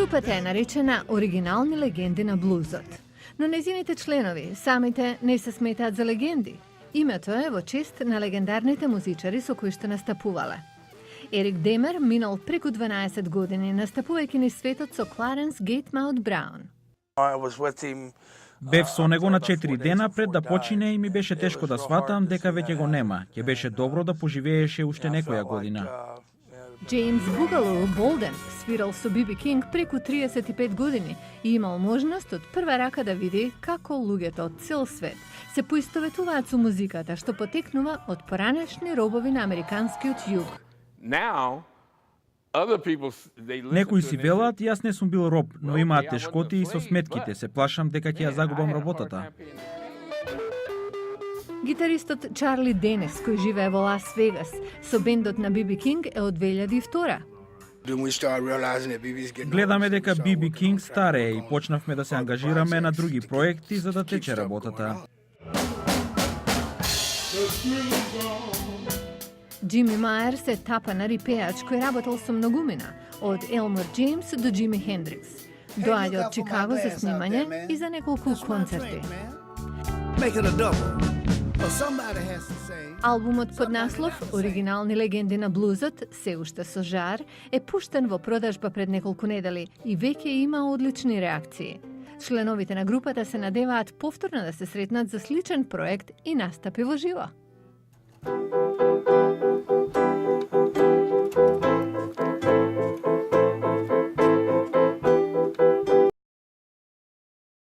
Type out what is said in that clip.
Групата е наречена оригинални легенди на блузот. Но незините членови самите не се сметаат за легенди. Името е во чест на легендарните музичари со кои што настапувале. Ерик Демер минал преку 12 години настапувајќи низ светот со Кларенс Гейтмаут Браун. Бев со него на 4 дена пред да почине и ми беше тешко да сватам дека веќе го нема. Ќе беше добро да поживееше уште некоја година. Джеймс Бугалу Болден свирал со Биби Кинг преку 35 години и имал можност од прва рака да види како луѓето од цел свет се поистоветуваат со музиката што потекнува од поранешни робови на американскиот југ. Некои си велат, јас не сум бил роб, но имаат тешкоти и со сметките, се плашам дека ќе ја загубам работата. Гитаристот Чарли Денис, кој живее во Лас Вегас, со бендот на Биби Кинг е од 2002. Гледаме дека Биби Кинг старее и почнавме да се ангажираме на други проекти за да тече работата. Джими Мајерс е тапанар и пеач кој работел со многумина, од Елмор Джеймс до Джими Хендрикс. Доаѓа од Чикаго за снимање и за неколку концерти. Албумот под наслов Оригинални легенди на блузот, се уште со жар, е пуштен во продажба пред неколку недели и веќе има одлични реакции. Членовите на групата се надеваат повторно да се сретнат за сличен проект и настапи во живо.